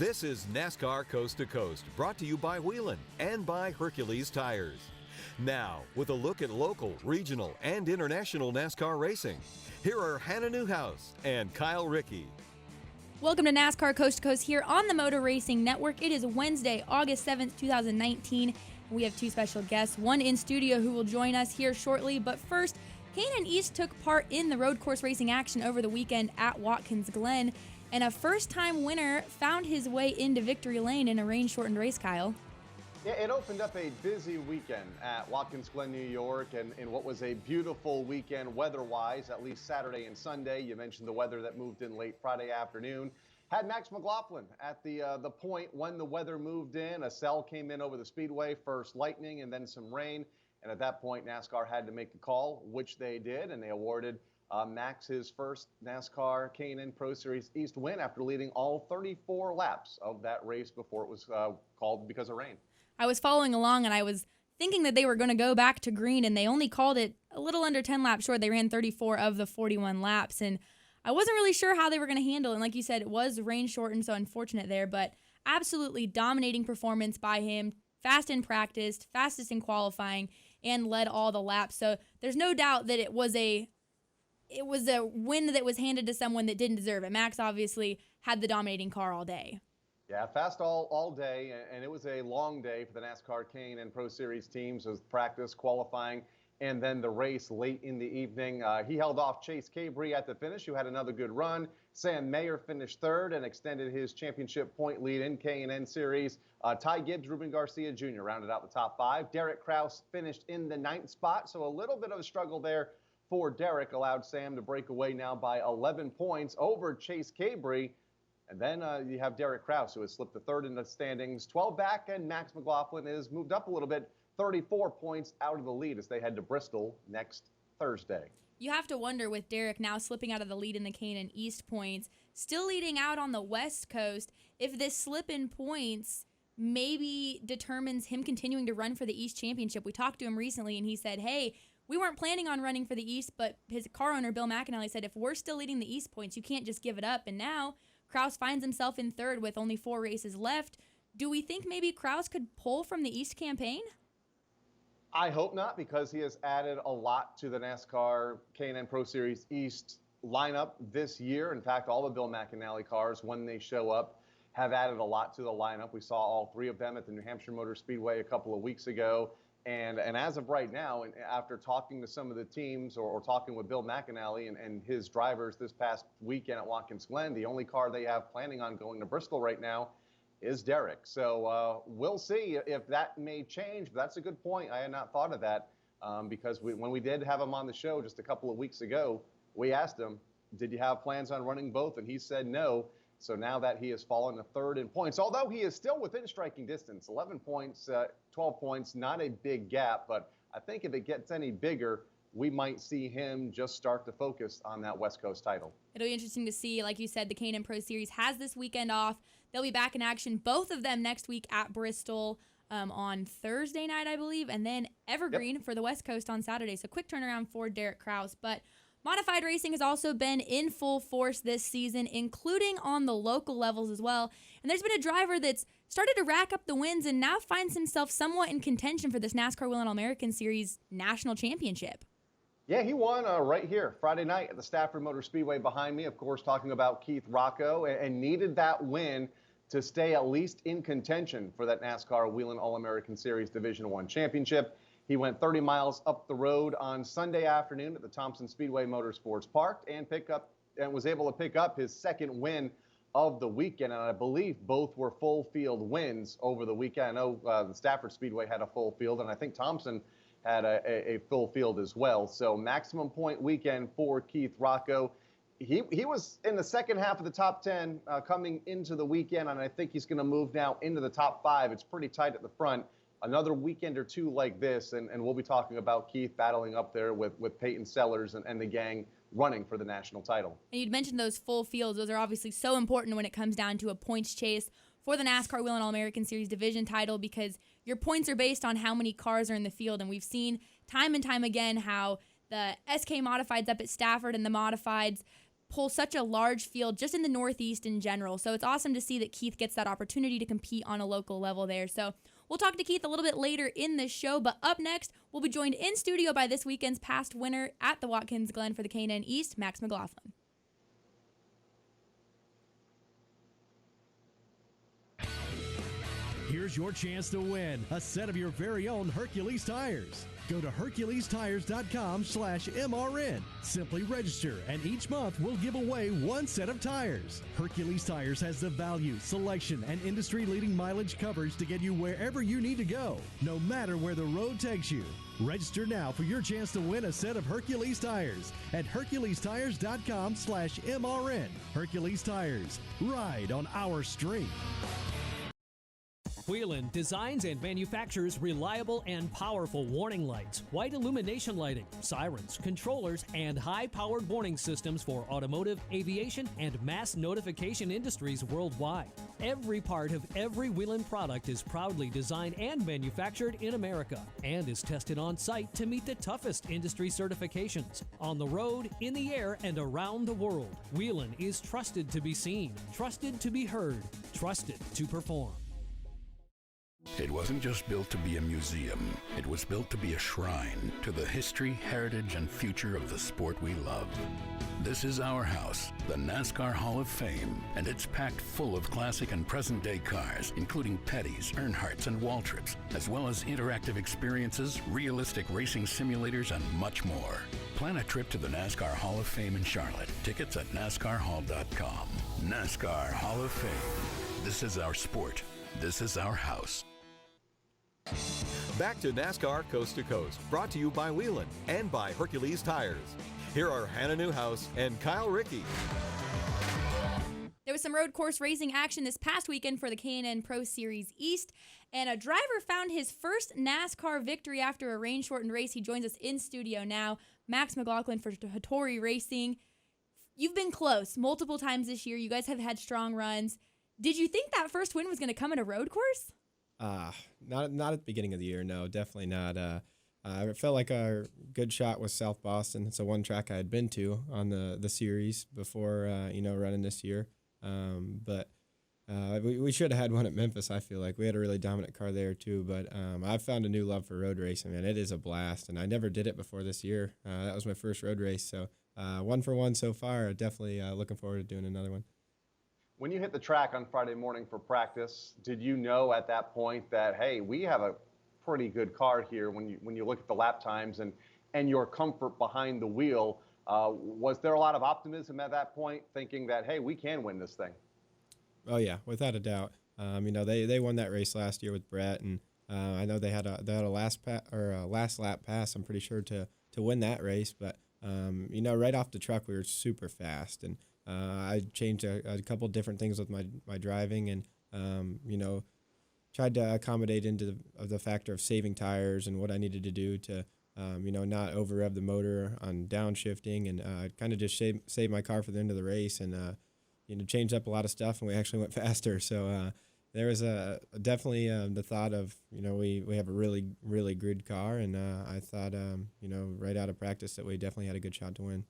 This is NASCAR Coast to Coast, brought to you by Whelen and by Hercules Tires. Now, with a look at local, regional, and international NASCAR racing, here are Hannah Newhouse and Kyle Rickey. Welcome to NASCAR Coast to Coast here on the Motor Racing Network. It is Wednesday, August 7th, 2019. We have two special guests, one in studio who will join us here shortly. But first, K&N East took part in the road course racing action over the weekend at Watkins Glen, and a first-time winner found his way into victory lane in a rain-shortened race, Kyle. Yeah, it opened up a busy weekend at Watkins Glen, New York, and in what was a beautiful weekend weather-wise, at least Saturday and Sunday. You mentioned the weather that moved in late Friday afternoon. Had Max McLaughlin at the point when the weather moved in. A cell came in over the speedway, first lightning and then some rain. And at that point, NASCAR had to make a call, which they did, and they awarded Max his first NASCAR K&N Pro Series East win after leading all 34 laps of that race before it was called because of rain. I was following along, and I was thinking that they were going to go back to green, and they only called it a little under 10 laps short. They ran 34 of the 41 laps, and I wasn't really sure how they were going to handle it. And like you said, it was rain shortened, so unfortunate there, but absolutely dominating performance by him. Fast in practice, fastest in qualifying, and led all the laps. So there's no doubt that it was a win that was handed to someone that didn't deserve it. Max obviously had the dominating car all day. Yeah, fast all day, and it was a long day for the NASCAR K&N Pro Series teams. It was practice, qualifying, and then the race late in the evening. He held off Chase Cabry at the finish, who had another good run. Sam Mayer finished third and extended his championship point lead in K&N Series. Ty Gibbs, Ruben Garcia Jr. rounded out the top five. Derek Kraus finished in the 9th spot, so a little bit of a struggle there for Derek. Allowed Sam to break away now by 11 points over Chase Cabry. And then you have Derek Kraus, who has slipped to third in the standings, 12 back, and Max McLaughlin is moved up a little bit, 34 points out of the lead as they head to Bristol next Thursday. You have to wonder, with Derek now slipping out of the lead in the K&N East points, still leading out on the West Coast, if this slip in points maybe determines him continuing to run for the East Championship. We talked to him recently, and he said, hey, we weren't planning on running for the East, but his car owner, Bill McAnally, said, if we're still leading the East points, you can't just give it up. And now Kraus finds himself in third with only 4 races left. Do we think maybe Kraus could pull from the East campaign? I hope not, because he has added a lot to the NASCAR K&N Pro Series East lineup this year. In fact, all the Bill McAnally cars, when they show up, have added a lot to the lineup. We saw all 3 of them at the New Hampshire Motor Speedway a couple of weeks ago. And as of right now, and after talking to some of the teams or talking with Bill McAnally and his drivers this past weekend at Watkins Glen, the only car they have planning on going to Bristol right now is Derek. So we'll see if that may change. But that's a good point. I had not thought of that because when we did have him on the show just a couple of weeks ago, we asked him, did you have plans on running both? And he said no. So now that he has fallen to third in points, although he is still within striking distance, 11 points, 12 points, not a big gap. But I think if it gets any bigger, we might see him just start to focus on that West Coast title. It'll be interesting to see. Like you said, the K&N Pro Series has this weekend off. They'll be back in action, both of them next week at Bristol on Thursday night, I believe, and then Evergreen for the West Coast on Saturday. So quick turnaround for Derek Kraus. But modified racing has also been in full force this season, including on the local levels as well. And there's been a driver that's started to rack up the wins and now finds himself somewhat in contention for this NASCAR Whelen All-American Series National Championship. Yeah, he won right here Friday night at the Stafford Motor Speedway behind me, of course, talking about Keith Rocco, and needed that win to stay at least in contention for that NASCAR Whelen All-American Series Division I Championship. He went 30 miles up the road on Sunday afternoon at the Thompson Speedway Motorsports Park and was able to pick up his second win of the weekend. And I believe both were full field wins over the weekend. I know the Stafford Speedway had a full field, and I think Thompson had a full field as well. So maximum point weekend for Keith Rocco. He was in the second half of the top 10 coming into the weekend, and I think he's going to move now into the top 5. It's pretty tight at the front. Another weekend or two like this, and we'll be talking about Keith battling up there with Peyton Sellers and the gang running for the national title. And you'd mentioned those full fields. Those are obviously so important when it comes down to a points chase for the NASCAR Whelen All-American Series Division title, because your points are based on how many cars are in the field. And we've seen time and time again how the SK Modifieds up at Stafford and the Modifieds pull such a large field just in the Northeast in general. So it's awesome to see that Keith gets that opportunity to compete on a local level there. So we'll talk to Keith a little bit later in the show, but up next, we'll be joined in studio by this weekend's past winner at the Watkins Glen for the K&N East, Max McLaughlin. Here's your chance to win a set of your very own Hercules tires. Go to HerculesTires.com/MRN. Simply register, and each month we'll give away one set of tires. Hercules Tires has the value, selection, and industry-leading mileage coverage to get you wherever you need to go, no matter where the road takes you. Register now for your chance to win a set of Hercules tires at HerculesTires.com/MRN. Hercules Tires. Ride on our street. Whelen designs and manufactures reliable and powerful warning lights, white illumination lighting, sirens, controllers, and high-powered warning systems for automotive, aviation, and mass notification industries worldwide. Every part of every Whelen product is proudly designed and manufactured in America and is tested on site to meet the toughest industry certifications. On the road, in the air, and around the world, Whelen is trusted to be seen, trusted to be heard, trusted to perform. It wasn't just built to be a museum. It was built to be a shrine to the history, heritage, and future of the sport we love. This is our house, the NASCAR Hall of Fame, and it's packed full of classic and present-day cars, including Petty's, Earnhardt's, and Waltrip's, as well as interactive experiences, realistic racing simulators, and much more. Plan a trip to the NASCAR Hall of Fame in Charlotte. Tickets at NASCARHall.com. NASCAR Hall of Fame. This is our sport. This is our house. Back to NASCAR Coast to Coast, brought to you by Whelen and by Hercules Tires. Here are Hannah Newhouse and Kyle Rickey. There was some road course racing action this past weekend for the K&N Pro Series East, and a driver found his first NASCAR victory after a rain-shortened race. He joins us in studio now, Max McLaughlin for Hattori Racing. You've been close multiple times this year. You guys have had strong runs. Did you think that first win was going to come at a road course? Not at the beginning of the year. No, definitely not. I felt like a good shot was South Boston. It's a one track I had been to on the series before, running this year. But we should have had one at Memphis. I feel like we had a really dominant car there too. But I've found a new love for road racing, man. It is a blast, and I never did it before this year. That was my first road race. So 1 for 1 so far. Definitely looking forward to doing another one. When you hit the track on Friday morning for practice, did you know at that point that, hey, we have a pretty good car here when you look at the lap times and your comfort behind the wheel? Was there a lot of optimism at that point, thinking that, hey, we can win this thing? Oh yeah, without a doubt. They won that race last year with Brett, and I know they had a last lap pass. I'm pretty sure to win that race, but right off the truck we were super fast, and I changed a couple different things with my driving, and tried to accommodate into the factor of saving tires and what I needed to do to not over rev the motor on downshifting, and kind of just save my car for the end of the race, and changed up a lot of stuff, and we actually went faster. So there was definitely the thought of we have a really, really good car, and I thought right out of practice that we definitely had a good shot to win.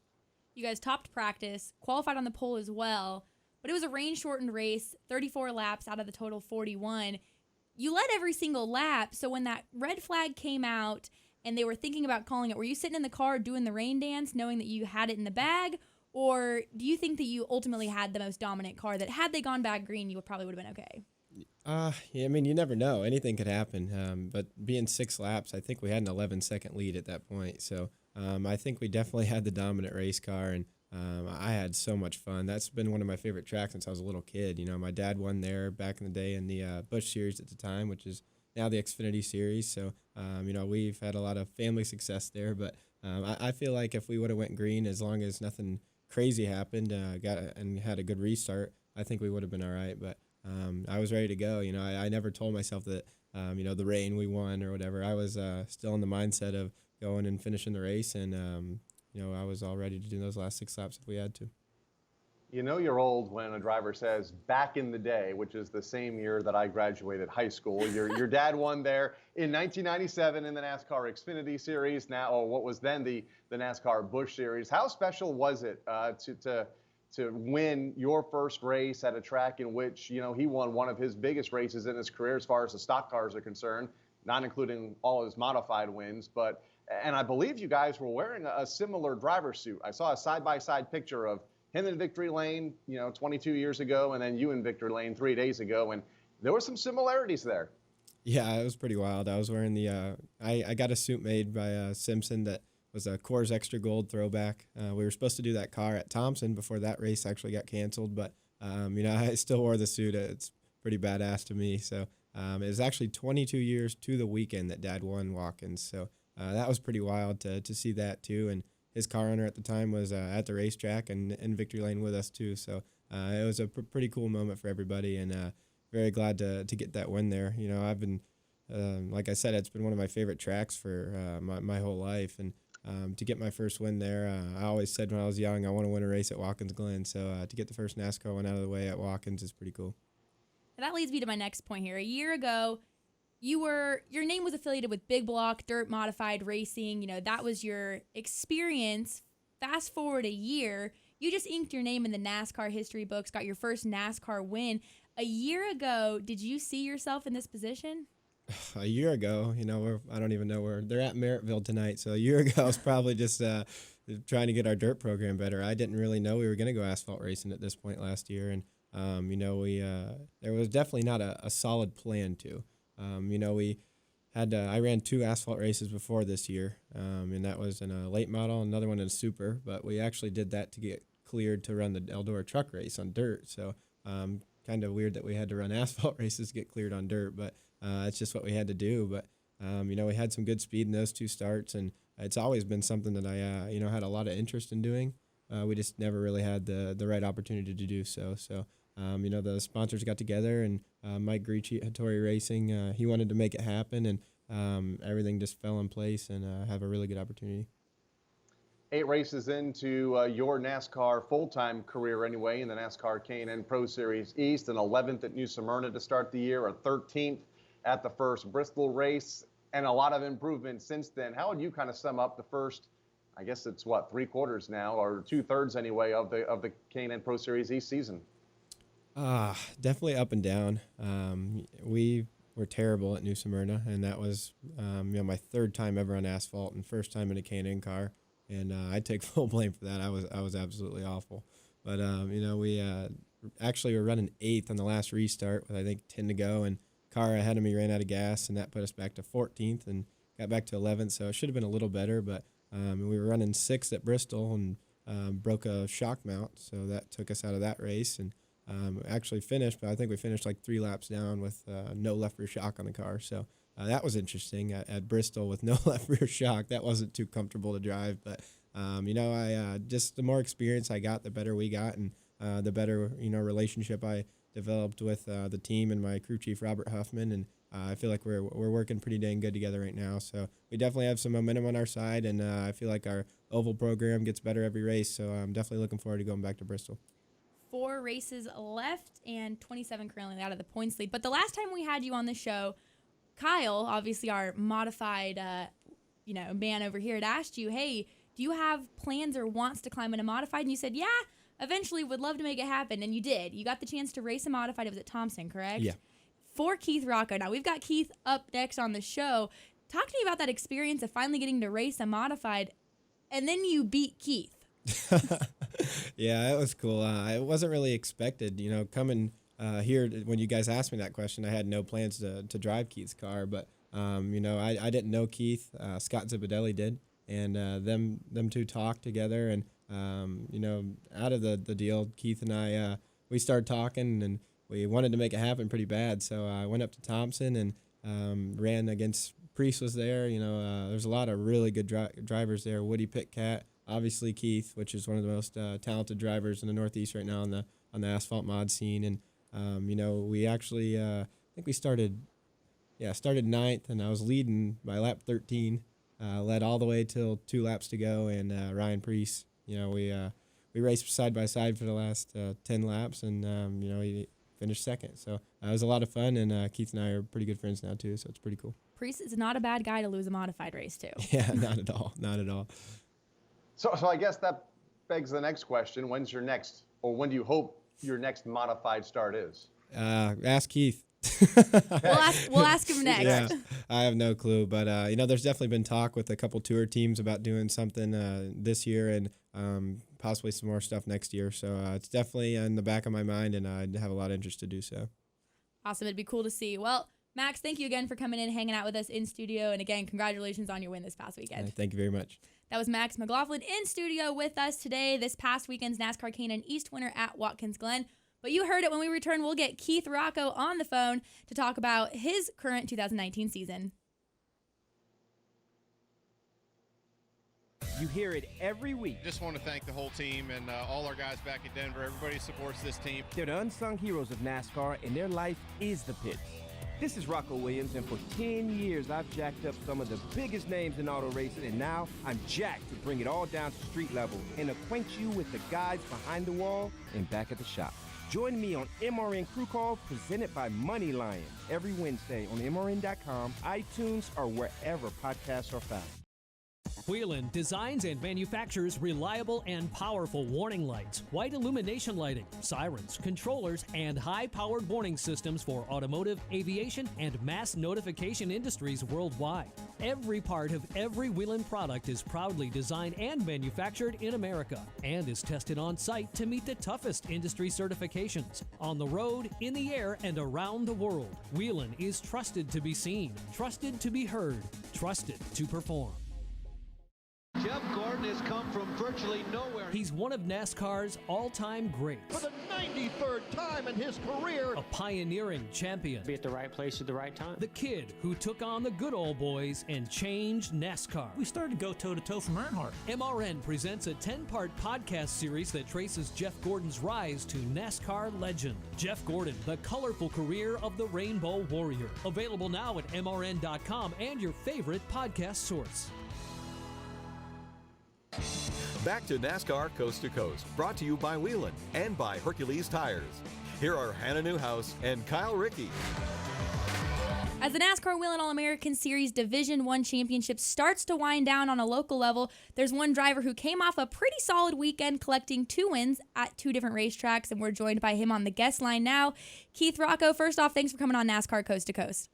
You guys topped practice, qualified on the pole as well, but it was a rain-shortened race, 34 laps out of the total 41. You led every single lap, so when that red flag came out and they were thinking about calling it, were you sitting in the car doing the rain dance knowing that you had it in the bag, or do you think that you ultimately had the most dominant car that had they gone back green, you probably would have been okay? Yeah, I mean, you never know. Anything could happen, but being 6 laps, I think we had an 11-second lead at that point, so I think we definitely had the dominant race car, and I had so much fun. That's been one of my favorite tracks since I was a little kid. My dad won there back in the day in the Busch Series at the time, which is now the Xfinity Series. So, we've had a lot of family success there. But I feel like if we would have went green, as long as nothing crazy happened, and had a good restart, I think we would have been all right. But I was ready to go. I never told myself that, the rain we won or whatever. I was still in the mindset of going and finishing the race, and I was all ready to do those last 6 laps if we had to. You're old when a driver says back in the day, which is the same year that I graduated high school. Your dad won there in 1997 in the NASCAR Xfinity Series, or what was then the NASCAR Busch Series. How special was it to to win your first race at a track in which, you know, he won one of his biggest races in his career as far as the stock cars are concerned, not including all his modified wins. And I believe you guys were wearing a similar driver's suit. I saw a side-by-side picture of him in victory lane, 22 years ago, and then you in victory lane 3 days ago. And there were some similarities there. Yeah, it was pretty wild. I was wearing the I got a suit made by Simpson that was a Coors Extra Gold throwback. We were supposed to do that car at Thompson before that race actually got canceled, but I still wore the suit. It's pretty badass to me. So it was actually 22 years to the weekend that Dad won Watkins. So that was pretty wild to see that too. And his car owner at the time was at the racetrack and in victory lane with us too. So it was a pretty cool moment for everybody, and very glad to get that win there. I've been, like I said, it's been one of my favorite tracks for my whole life. And to get my first win there, I always said when I was young, I want to win a race at Watkins Glen. So to get the first NASCAR win out of the way at Watkins is pretty cool. That leads me to my next point here. A year ago, your name was affiliated with Big Block Dirt Modified Racing. That was your experience. Fast forward a year, you just inked your name in the NASCAR history books, got your first NASCAR win. A year ago, did you see yourself in this position? A year ago, I don't even know where they're at. Merrittville tonight. So a year ago, I was probably just trying to get our dirt program better. I didn't really know we were going to go asphalt racing at this point last year, and there was definitely not a solid plan to. We had I ran 2 asphalt races before this year, and that was in a late model, another one in a super. But we actually did that to get cleared to run the Eldora truck race on dirt. So kind of weird that we had to run asphalt races to get cleared on dirt, but it's just what we had to do. But we had some good speed in those 2 starts, and it's always been something that I had a lot of interest in doing. We just never really had the right opportunity to do so. So the sponsors got together, and Mike Gricci at Hattori Racing, he wanted to make it happen, and everything just fell in place, and have a really good opportunity. 8 races into your NASCAR full-time career anyway, in the NASCAR K&N Pro Series East, an 11th at New Smyrna to start the year, a 13th at the first Bristol race, and a lot of improvement since then. How would you kind of sum up the first, I guess it's 3/4 now, or 2/3 anyway, of the K&N Pro Series East season? Definitely up and down. We were terrible at New Smyrna, and that was my 3rd time ever on asphalt and first time in a K&N car. And I take full blame for that. I was absolutely awful. But we actually were running 8th on the last restart with I think 10 to go, and car ahead of me ran out of gas, and that put us back to 14th and got back to 11th. So it should have been a little better, but we were running 6th at Bristol and broke a shock mount, so that took us out of that race. And actually finished, but I think we finished like 3 laps down with no left rear shock on the car. So that was interesting at Bristol with no left rear shock. That wasn't too comfortable to drive, but I just the more experience I got, the better we got, and the better relationship I developed with the team and my crew chief Robert Huffman, and I feel like we're working pretty dang good together right now. So we definitely have some momentum on our side, and I feel like our oval program gets better every race. So I'm definitely looking forward to going back to Bristol. 4 races left and 27 currently out of the points lead. But the last time we had you on the show, Kyle, obviously our modified, man over here, had asked you, hey, do you have plans or wants to climb in a modified? And you said, yeah, eventually would love to make it happen. And you did. You got the chance to race a modified. It was at Thompson, correct? Yeah. For Keith Rocco. Now, we've got Keith up next on the show. Talk to me about that experience of finally getting to race a modified, and then you beat Keith. Yeah, it was cool. It wasn't really expected, coming here when you guys asked me that question. I had no plans to drive Keith's car, but I didn't know Keith. Scott Zipadelli did, and them 2 talked together, and out of the deal, Keith and I we started talking, and we wanted to make it happen pretty bad. So I went up to Thompson and ran against Priest was there. There's a lot of really good drivers there. Woody Pitcat. Obviously Keith, which is one of the most talented drivers in the Northeast right now on the asphalt mod scene, and we actually I think we started 9th, and I was leading by lap 13, led all the way till 2 laps to go, and Ryan Priest, we raced side by side for the last 10 laps, and he finished 2nd. So it was a lot of fun, and Keith and I are pretty good friends now too, so it's pretty cool. Priest is not a bad guy to lose a modified race to. Yeah, not at all. So I guess that begs the next question. When do you hope your next modified start is? Ask Keith. We'll ask him next. Yeah, I have no clue, but there's definitely been talk with a couple tour teams about doing something this year and possibly some more stuff next year. So it's definitely in the back of my mind, and I'd have a lot of interest to do so. Awesome. It'd be cool to see. Well, Max, thank you again for coming in and hanging out with us in studio. And again, congratulations on your win this past weekend. Thank you very much. That was Max McLaughlin in studio with us today, this past weekend's NASCAR K&N East winner at Watkins Glen. But you heard it. When we return, we'll get Keith Rocco on the phone to talk about his current 2019 season. You hear it every week. Just want to thank the whole team and all our guys back in Denver. Everybody supports this team. They're the unsung heroes of NASCAR, and their life is the pits. This is Rocco Williams, and for 10 years, I've jacked up some of the biggest names in auto racing, and now I'm jacked to bring it all down to street level and acquaint you with the guys behind the wall and back at the shop. Join me on MRN Crew Call, presented by Money Lion, every Wednesday on MRN.com, iTunes, or wherever podcasts are found. Whelen designs and manufactures reliable and powerful warning lights, white illumination lighting, sirens, controllers, and high-powered warning systems for automotive, aviation, and mass notification industries worldwide. Every part of every Whelen product is proudly designed and manufactured in America and is tested on site to meet the toughest industry certifications. On the road, in the air, and around the world, Whelen is trusted to be seen, trusted to be heard, trusted to perform. Jeff Gordon has come from virtually nowhere. He's one of NASCAR's all-time greats. For the 93rd time in his career. A pioneering champion. Be at the right place at the right time. The kid who took on the good old boys and changed NASCAR. We started to go toe-to-toe from Earnhardt. MRN presents a 10-part podcast series that traces Jeff Gordon's rise to NASCAR legend. Jeff Gordon, the colorful career of the Rainbow Warrior. Available now at MRN.com and your favorite podcast source. Back to NASCAR Coast to Coast, brought to you by Whelen and by Hercules Tires. Here are Hannah Newhouse and Kyle Rickey. As the NASCAR Whelen All-American Series Division I Championship starts to wind down on a local level, there's one driver who came off a pretty solid weekend collecting 2 wins at 2 different racetracks, and we're joined by him on the guest line now. Keith Rocco, first off, thanks for coming on NASCAR Coast to Coast.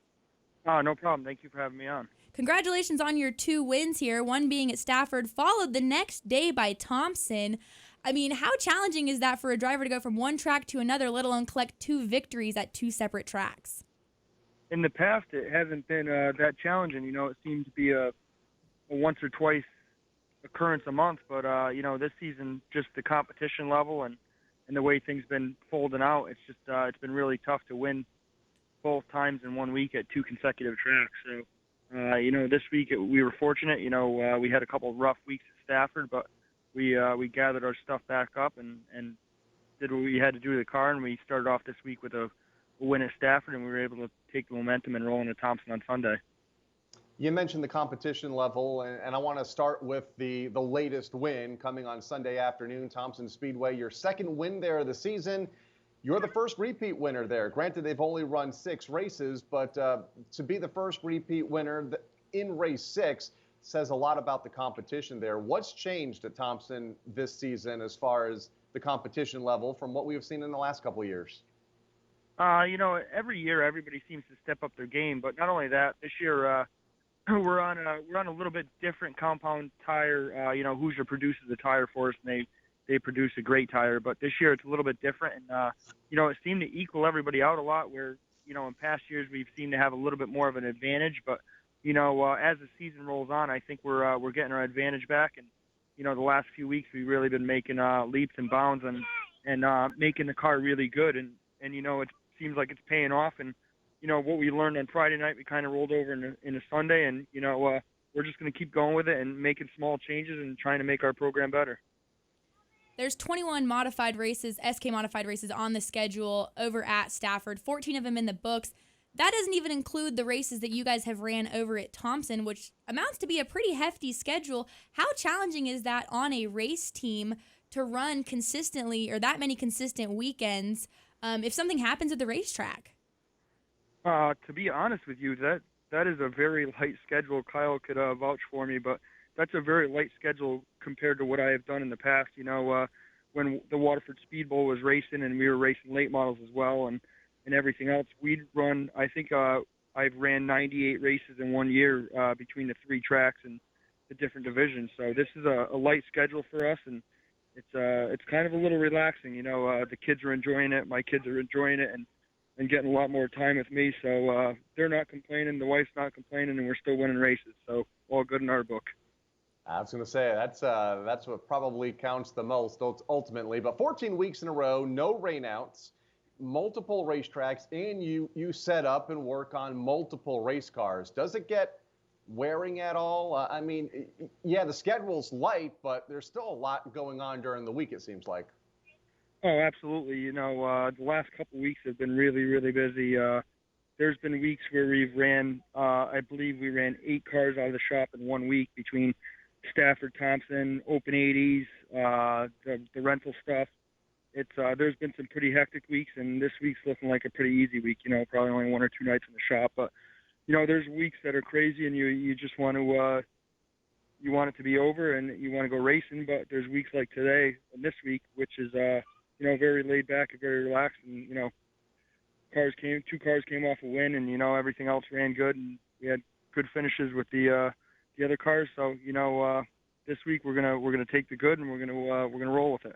No problem. Thank you for having me on. Congratulations on your 2 wins here, one being at Stafford, followed the next day by Thompson. I mean, how challenging is that for a driver to go from one track to another, let alone collect 2 victories at 2 separate tracks? In the past, it hasn't been that challenging. You know, it seemed to be a once or twice occurrence a month. But, this season, just the competition level and the way things been folding out, it's just it's been really tough to win both times in 1 week at 2 consecutive tracks. So, this week we were fortunate. We had a couple of rough weeks at Stafford, but we gathered our stuff back up and did what we had to do to the car, and we started off this week with a win at Stafford, and we were able to take the momentum and roll into Thompson on Sunday. You mentioned the competition level, and I want to start with the latest win coming on Sunday afternoon, Thompson Speedway, your 2nd win there of the season. You're the first repeat winner there. Granted, they've only run 6 races, but to be the first repeat winner in race 6 says a lot about the competition there. What's changed at Thompson this season as far as the competition level from what we've seen in the last couple of years? Every year everybody seems to step up their game, but not only that, this year we're on a little bit different compound tire. Hoosier produces the tire for us, and they produce a great tire, but this year it's a little bit different, and it seemed to equal everybody out a lot, where in past years we've seemed to have a little bit more of an advantage, but as the season rolls on, I think we're getting our advantage back, and the last few weeks we've really been making leaps and bounds and making the car really good, and it seems like it's paying off, and what we learned on Friday night we kind of rolled over into Sunday, and we're just going to keep going with it and making small changes and trying to make our program better. There's 21 modified races, SK modified races on the schedule over at Stafford, 14 of them in the books. That doesn't even include the races that you guys have ran over at Thompson, which amounts to be a pretty hefty schedule. How challenging is that on a race team to run consistently or that many consistent weekends if something happens at the racetrack? To be honest with you, that is a very light schedule. Kyle could vouch for me, but that's a very light schedule compared to what I have done in the past. When the Waterford Speed Bowl was racing and we were racing late models as well and everything else, we'd run, I think I've ran 98 races in 1 year between the 3 tracks and the different divisions. So this is a light schedule for us, and it's kind of a little relaxing. The kids are enjoying it, my kids are enjoying it, and getting a lot more time with me. So they're not complaining, the wife's not complaining, and we're still winning races. So all good in our book. I was going to say, that's what probably counts the most ultimately. But 14 weeks in a row, no rainouts, multiple racetracks, and you set up and work on multiple race cars. Does it get wearing at all? I mean, yeah, the schedule's light, but there's still a lot going on during the week, it seems like. Oh, absolutely. The last couple of weeks have been really, really busy. There's been weeks where we've ran, I believe we ran 8 cars out of the shop in 1 week between Stafford, Thompson, Open 80s, the rental stuff. There's been some pretty hectic weeks, and this week's looking like a pretty easy week. Probably only 1 or 2 nights in the shop, but there's weeks that are crazy, and you just want to you want it to be over, and you want to go racing. But there's weeks like today and this week, which is very laid back and very relaxed. And 2 cars came off a win, and everything else ran good, and we had good finishes with the other cars. So this week we're gonna take the good, and we're gonna roll with it.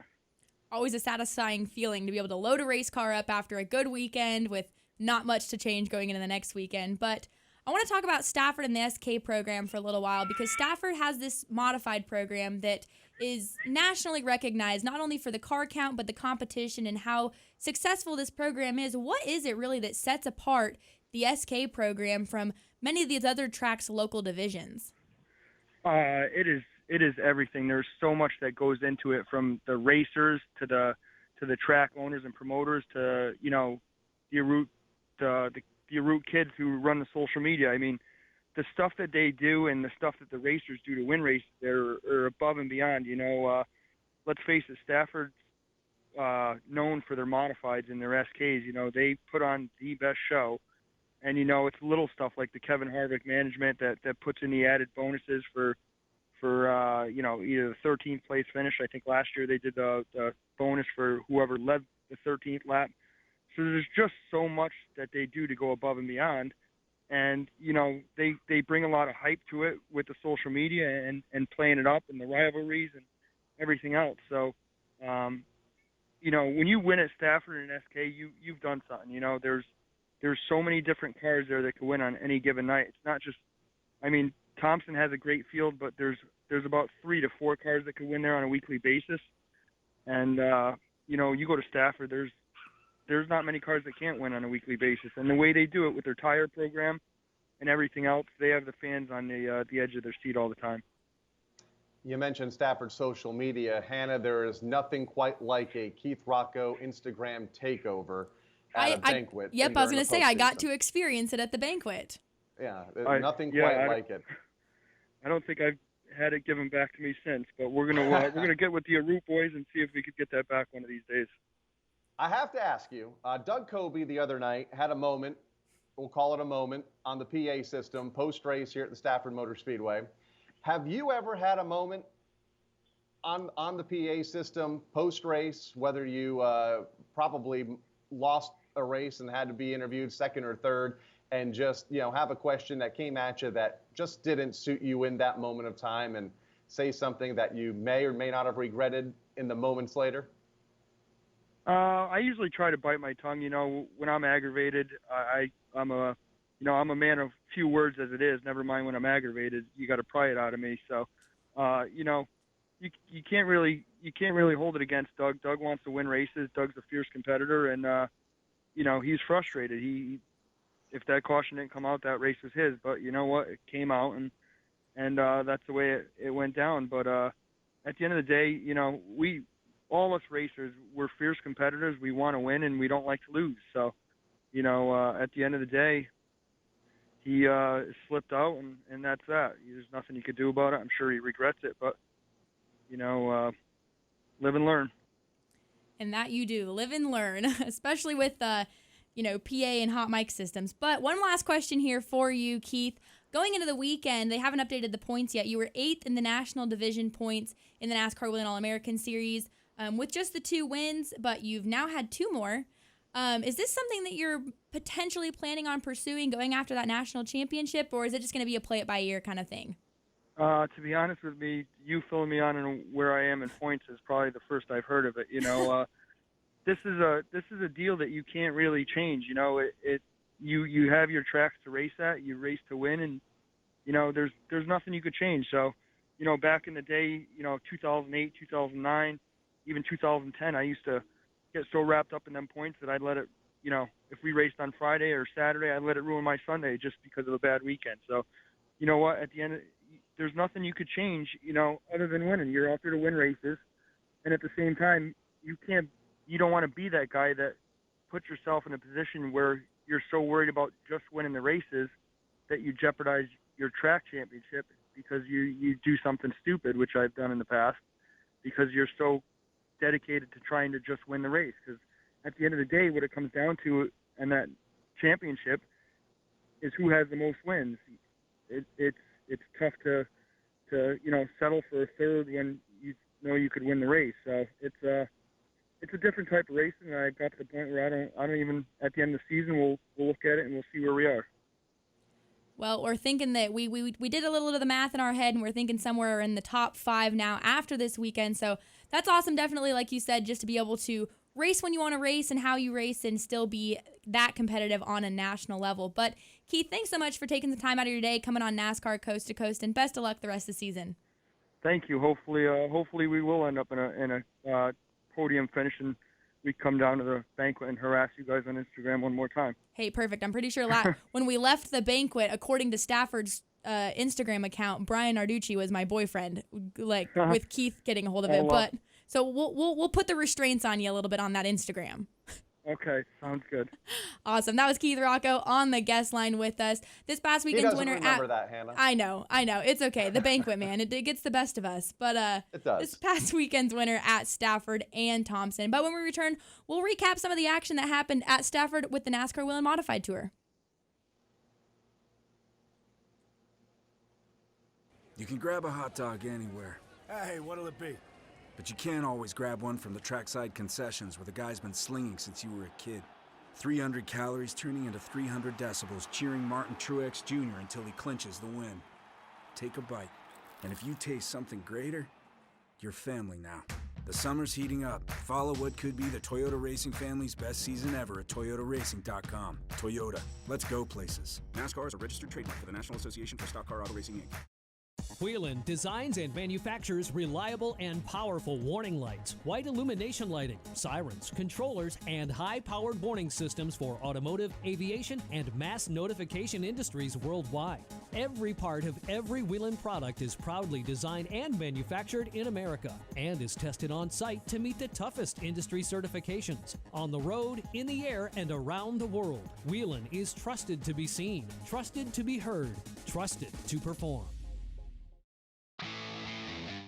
Always a satisfying feeling to be able to load a race car up after a good weekend with not much to change going into the next weekend. But I want to talk about Stafford and the SK program for a little while, because Stafford has this modified program that is nationally recognized, not only for the car count, but the competition and how successful this program is. What is it really that sets apart the SK program from many of these other tracks' local divisions? It is everything. There's so much that goes into it, from the racers to the track owners and promoters to the root kids who run the social media. I mean, the stuff that they do and the stuff that the racers do to win races, they're above and beyond. Let's face it, Stafford's known for their modifieds and their SKs. They put on the best show. And, it's little stuff like the Kevin Harvick management that puts in the added bonuses for either the 13th place finish. I think last year they did the bonus for whoever led the 13th lap. So there's just so much that they do to go above and beyond. And, they bring a lot of hype to it with the social media and playing it up and the rivalries and everything else. So, when you win at Stafford and SK, you've done something. There's so many different cars there that can win on any given night. It's not just, Thompson has a great field, but there's about 3 to 4 cars that can win there on a weekly basis. And, you go to Stafford, there's not many cars that can't win on a weekly basis. And the way they do it with their tire program and everything else, they have the fans on the edge of their seat all the time. You mentioned Stafford social media. Hannah, there is nothing quite like a Keith Rocco Instagram takeover at a banquet. Yep, I was going to say, I got to experience it at the banquet. Yeah, nothing quite like it. I don't think I've had it given back to me since, but we're gonna get with the Root boys and see if we could get that back one of these days. I have to ask you, Doug Coby the other night had a moment, we'll call it a moment, on the PA system post-race here at the Stafford Motor Speedway. Have you ever had a moment on the PA system post-race, whether you probably lost a race and had to be interviewed second or third, and just, have a question that came at you that just didn't suit you in that moment of time, and say something that you may or may not have regretted in the moments later? I usually try to bite my tongue. When I'm aggravated, I'm a man of few words as it is. Never mind when I'm aggravated, you got to pry it out of me. So, you can't really hold it against Doug. Doug wants to win races. Doug's a fierce competitor, and he's frustrated. If that caution didn't come out, that race was his. But you know what? It came out, and that's the way it went down. But at the end of the day, all us racers, we're fierce competitors. We want to win, and we don't like to lose. So, at the end of the day, he slipped out, and that's that. There's nothing you could do about it. I'm sure he regrets it, but, live and learn. And that you do. Live and learn, especially with PA and hot mic systems. But one last question here for you, Keith. Going into the weekend, they haven't updated the points yet. You were 8th in the national division points in the NASCAR Whelen All-American Series with just the 2 wins, but you've now had 2 more. Is this something that you're potentially planning on pursuing, going after that national championship, or is it just going to be a play-it-by-ear kind of thing? To be honest with me, you filling me on where I am in points is probably the first I've heard of it. This is a deal that you can't really change. You have your tracks to race at, you race to win, and there's nothing you could change. So, back in the day, 2008, 2009, even 2010, I used to get so wrapped up in them points that I'd let it, if we raced on Friday or Saturday, I'd let it ruin my Sunday just because of a bad weekend. So, you know what? At the end, there's nothing you could change, other than winning. You're out there to win races, and at the same time, you don't want to be that guy that puts yourself in a position where you're so worried about just winning the races that you jeopardize your track championship because you do something stupid, which I've done in the past, because you're so dedicated to trying to just win the race. Because at the end of the day, what it comes down to in that championship is who has the most wins. It's tough to settle for a third when you know you could win the race. So it's a different type of racing, and I got to the point where I don't even, at the end of the season, we'll look at it and we'll see where we are. Well, we're thinking that we did a little bit of the math in our head, and we're thinking somewhere in the top 5 now after this weekend. So that's awesome. Definitely, like you said, just to be able to race when you want to race and how you race and still be that competitive on a national level. But Keith, thanks so much for taking the time out of your day, coming on NASCAR Coast to Coast, and best of luck the rest of the season. Thank you. Hopefully we will end up in a podium finish, and we come down to the banquet and harass you guys on Instagram one more time. Hey, perfect. I'm pretty sure when we left the banquet, according to Stafford's Instagram account, Brian Narducci was my boyfriend, with Keith getting a hold of it. But so we'll put the restraints on you a little bit on that Instagram. Okay, sounds good. Awesome. That was Keith Rocco on the guest line with us. This past weekend's winner. Remember that, Hannah. I know. It's okay. The banquet, man. It gets the best of us. But it does. This past weekend's winner at Stafford and Thompson. But when we return, we'll recap some of the action that happened at Stafford with the NASCAR Whelen Modified Tour. You can grab a hot dog anywhere. Hey, what'll it be? But you can't always grab one from the trackside concessions where the guy's been slinging since you were a kid. 300 calories turning into 300 decibels, cheering Martin Truex Jr. until he clinches the win. Take a bite, and if you taste something greater, you're family now. The summer's heating up. Follow what could be the Toyota racing family's best season ever at toyotaracing.com. Toyota, let's go places. NASCAR is a registered trademark for the National Association for Stock Car Auto Racing, Inc. Whelen designs and manufactures reliable and powerful warning lights, white illumination lighting, sirens, controllers, and high-powered warning systems for automotive, aviation, and mass notification industries worldwide. Every part of every Whelen product is proudly designed and manufactured in America and is tested on site to meet the toughest industry certifications. On the road, in the air, and around the world, Whelen is trusted to be seen, trusted to be heard, trusted to perform.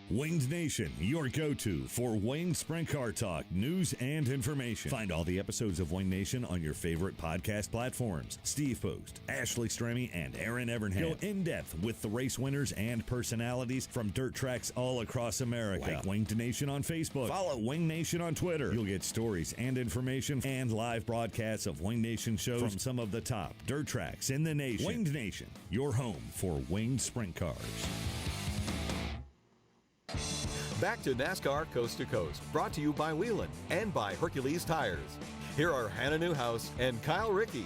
Winged Nation, your go-to for Wayne Sprint Car Talk, news and information. Find all the episodes of Winged Nation on your favorite podcast platforms. Steve Post, Ashley Stremme, and Aaron Evernhead go in-depth with the race winners and personalities from dirt tracks all across America. Like Winged Nation on Facebook. Follow Winged Nation on Twitter. You'll get stories and information and live broadcasts of Winged Nation shows from some of the top dirt tracks in the nation. Winged Nation, your home for Winged Sprint Cars. Back to NASCAR Coast to Coast, brought to you by Whelen and by Hercules Tires. Here are Hannah Newhouse and Kyle Rickey.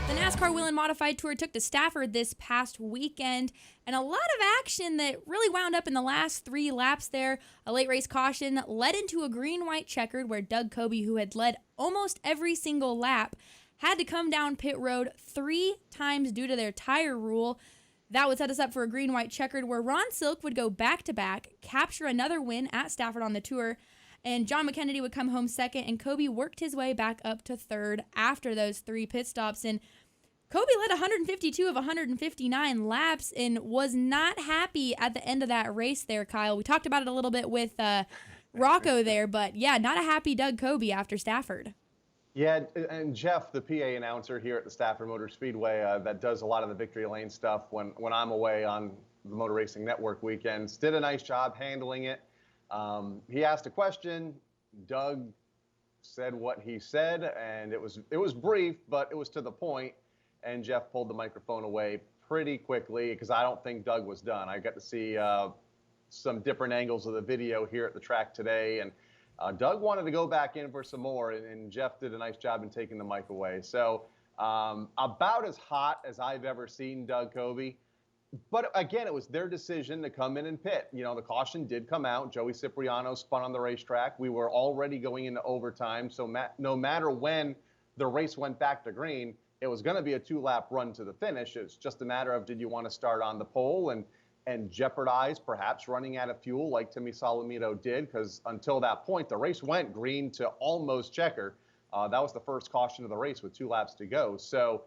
The NASCAR Whelen Modified Tour took to Stafford this past weekend, and a lot of action that really wound up in the last 3 laps there. A late race caution led into a green-white checkered where Doug Coby, who had led almost every single lap, had to come down pit road 3 times due to their tire rule. That would set us up for a green-white checkered where Ron Silk would go back-to-back, capture another win at Stafford on the tour, and John McKennedy would come home second, and Coby worked his way back up to third after those 3 pit stops. And Coby led 152 of 159 laps and was not happy at the end of that race there, Kyle. We talked about it a little bit with Rocco there, but yeah, not a happy Doug Coby after Stafford. Yeah, and Jeff, the PA announcer here at the Stafford Motor Speedway that does a lot of the victory lane stuff when I'm away on the Motor Racing Network weekends, did a nice job handling it. He asked a question. Doug said what he said, and it was brief, but it was to the point. And Jeff pulled the microphone away pretty quickly because I don't think Doug was done. I got to see some different angles of the video here at the track today, and Doug wanted to go back in for some more, and Jeff did a nice job in taking the mic away. So about as hot as I've ever seen Doug Coby. But again, it was their decision to come in and pit. You know, the caution did come out. Joey Cipriano spun on the racetrack. We were already going into overtime. So no matter when the race went back to green, it was going to be a 2-lap run to the finish. It's just a matter of, did you want to start on the pole and jeopardize perhaps running out of fuel like Timmy Solomito did? Because until that point, the race went green to almost checker. That was the first caution of the race with 2 laps to go. So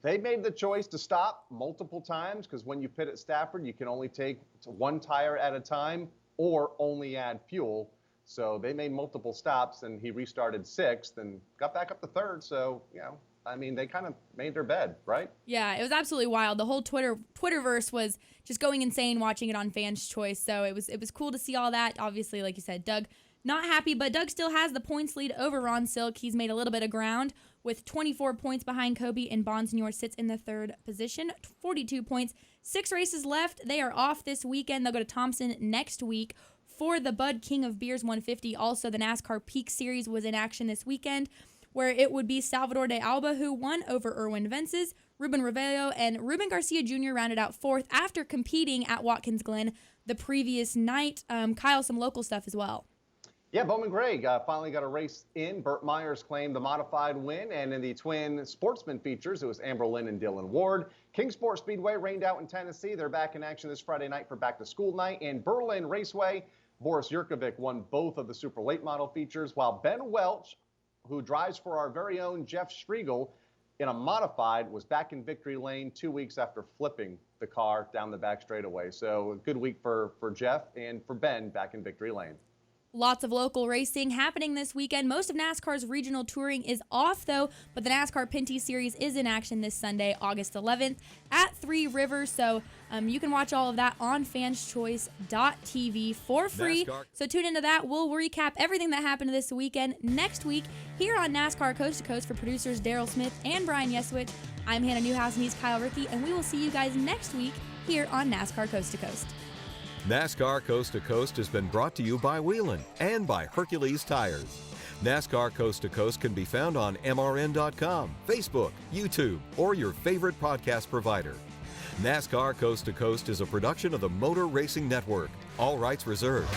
they made the choice to stop multiple times because when you pit at Stafford, you can only take 1 tire at a time or only add fuel. So they made multiple stops, and he restarted 6th and got back up to 3rd. So, you know, I mean, they kind of made their bed, right? Yeah, it was absolutely wild. The whole Twitterverse was just going insane watching it on Fans' Choice. So it was cool to see all that. Obviously, like you said, Doug not happy, but Doug still has the points lead over Ron Silk. He's made a little bit of ground with 24 points behind Coby, and Bonsignor sits in the 3rd position, 42 points. 6 races left. They are off this weekend. They'll go to Thompson next week for the Bud King of Beers 150. Also, the NASCAR Peak Series was in action this weekend, where it would be Salvador de Alba who won over Erwin Vences. Ruben Revello and Ruben Garcia Jr. rounded out 4th after competing at Watkins Glen the previous night. Kyle, some local stuff as well. Yeah, Bowman Gregg finally got a race in. Burt Myers claimed the modified win, and in the twin sportsman features, it was Amber Lynn and Dylan Ward. Kingsport Speedway rained out in Tennessee. They're back in action this Friday night for back-to-school night. In Berlin Raceway, Boris Yurkovic won both of the super late model features, while Ben Welch, who drives for our very own Jeff Striegel in a modified, was back in victory lane 2 weeks after flipping the car down the back straightaway. So a good week for Jeff and for Ben back in victory lane. Lots of local racing happening this weekend. Most of NASCAR's regional touring is off, though, but the NASCAR Pinty Series is in action this Sunday, August 11th at 3 Rivers. So you can watch all of that on fanschoice.tv for free. NASCAR. So tune into that. We'll recap everything that happened this weekend next week here on NASCAR Coast to Coast. For producers Daryl Smith and Brian Yeswich, I'm Hannah Newhouse and he's Kyle Rickey, and we will see you guys next week here on NASCAR Coast to Coast. NASCAR Coast to Coast has been brought to you by Whelen and by Hercules Tires. NASCAR Coast to Coast can be found on MRN.com, Facebook, YouTube, or your favorite podcast provider. NASCAR Coast to Coast is a production of the Motor Racing Network. All rights reserved.